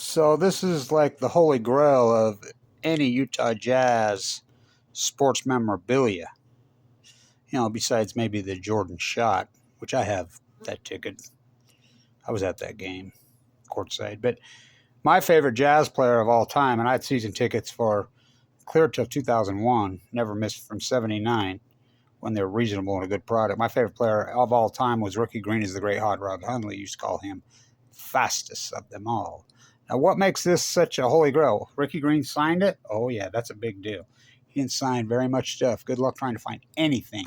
So this is like the holy grail of any Utah Jazz sports memorabilia. Besides maybe the Jordan shot, which I have that ticket. I was at that game, courtside. But my favorite Jazz player of all time, and I had season tickets for clear till 2001, never missed from 79 when they were reasonable and a good product. My favorite player of all time was Rickey Green, is the great Hot Rod Hundley used to call him, fastest of them all. Now, what makes this such a holy grail? Rickey Green signed it? Oh, yeah, that's a big deal. He didn't sign very much stuff. Good luck trying to find anything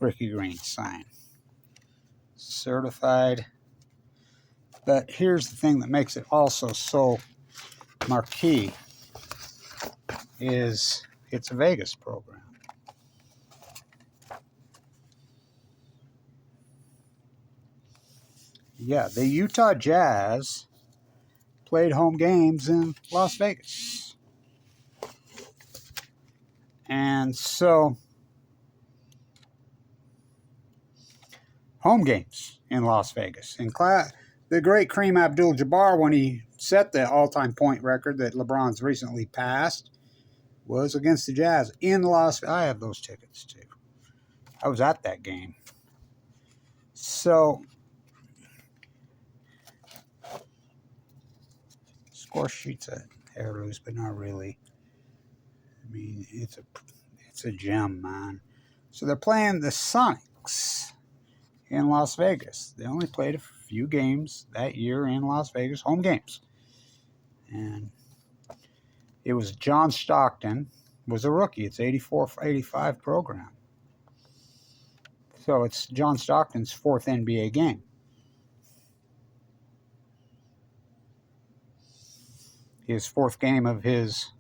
Rickey Green signed. Certified. But here's the thing that makes it also so marquee is it's a Vegas program. Yeah, the Utah Jazz played home games in Las Vegas. And so, home games in Las Vegas. The great Kareem Abdul-Jabbar, when he set the all-time point record that LeBron's recently passed, was against the Jazz in Las Vegas. I have those tickets, too. I was at that game. So, score sheet's a hair loose, but not really. I mean, it's a gem, man. So they're playing the Sonics in Las Vegas. They only played a few games that year in Las Vegas, home games. And it was John Stockton was a rookie. It's 84-85 program. So it's John Stockton's fourth NBA game. His fourth game of his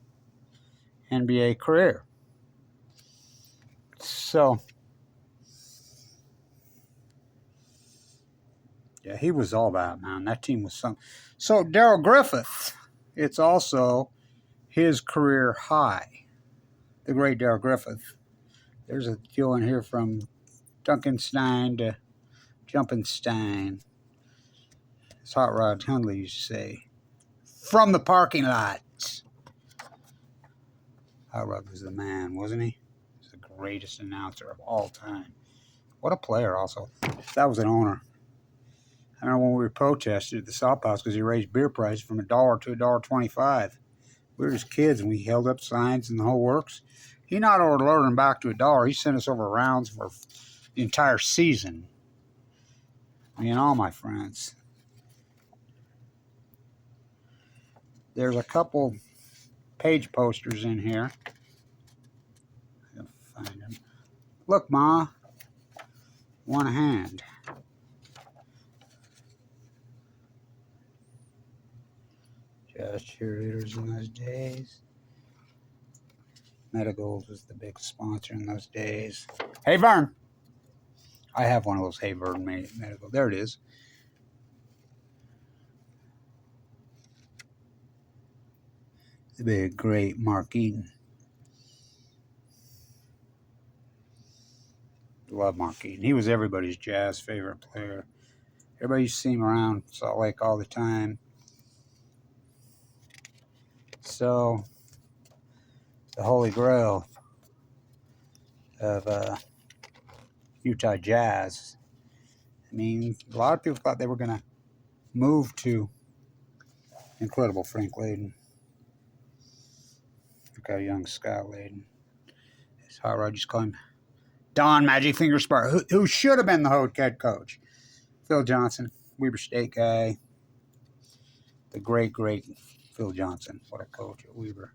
NBA career. So, yeah, he was all that, man. That team was something. So, Darrell Griffith, it's also his career high. The great Darrell Griffith. There's a deal in here from Duncanstein to Jumpinstein. As Hot Rod Hundley used to say. From the parking lot. Hot Rod was the man, wasn't he? He was the greatest announcer of all time. What a player, also. That was an owner. I remember when we protested at the South House because he raised beer prices from $1 to $1.25. We were just kids and we held up signs and the whole works. He not only lowered them back to $1, he sent us over rounds for the entire season. Me and all my friends. There's a couple page posters in here. I'll find them. Look, Ma. One hand. Just cheerleaders in those days. Medigold was the big sponsor in those days. Hey, Vern. I have one of those Hey Vern Medigold. There it is. The big, great Mark Eaton. Love Mark Eaton. He was everybody's Jazz favorite player. Everybody used to see him around Salt Lake all the time. So, the Holy Grail of Utah Jazz. I mean, a lot of people thought they were going to move to incredible Frank Layden. Look how young Scott Layden. It's Hot Rod used to call him Don Magic Finger Spark, who should have been the head coach. Phil Johnson, Weber State guy. The great, great Phil Johnson. What a coach at Weber.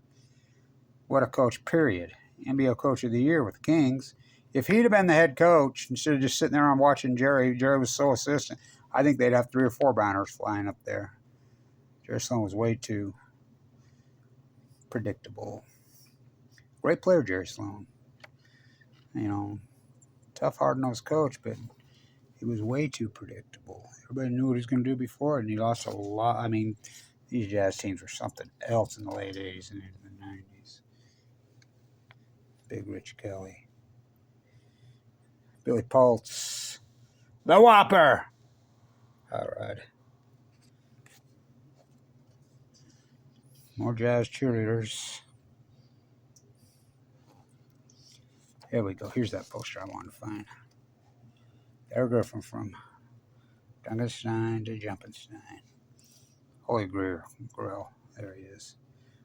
What a coach, period. NBL Coach of the Year with the Kings. If he'd have been the head coach, instead of just sitting there and watching Jerry was so assistant, I think they'd have 3 or 4 banners flying up there. Jerry Sloan was way too predictable. Great player, Jerry Sloan. Tough, hard-nosed coach, but he was way too predictable. Everybody knew what he was going to do before, and he lost a lot. I mean, these Jazz teams were something else in the late 80s and into the 90s. Big Rich Kelly. Billy Pultz. The Whopper. All right. More Jazz cheerleaders. Here we go. Here's that poster I wanted to find. Darrell Griffith from Duncanstein to Jumpinstein. Holy Grail. There he is.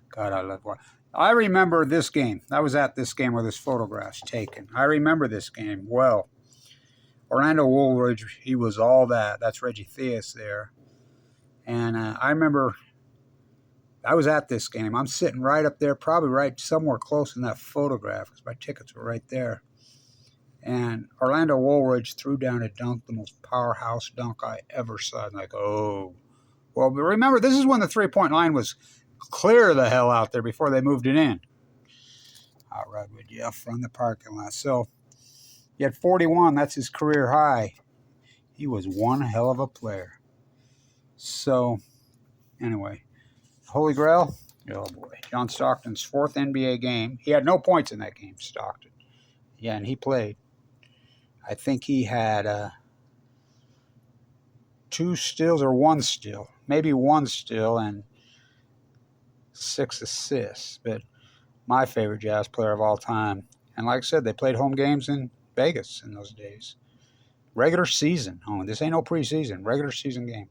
God, I love what. I remember this game. I was at this game where this photograph's taken. I remember this game well. Orlando Woolridge, he was all that. That's Reggie Theus there. And I remember I was at this game. I'm sitting right up there, probably right somewhere close in that photograph because my tickets were right there. And Orlando Woolridge threw down a dunk, the most powerhouse dunk I ever saw. I'm like, oh. Well, but remember, this is when the three-point line was clear the hell out there before they moved it in. Out right with Jeff from the parking lot. So he had 41. That's his career high. He was one hell of a player. So, anyway, Holy Grail. Oh, boy. John Stockton's fourth NBA game. He had no points in that game, Stockton. Yeah, and he played. I think he had 2 steals or 1 steal. Maybe 1 steal and 6 assists. But my favorite Jazz player of all time. And like I said, they played home games in Vegas in those days. Regular season. Oh, this ain't no preseason. Regular season game.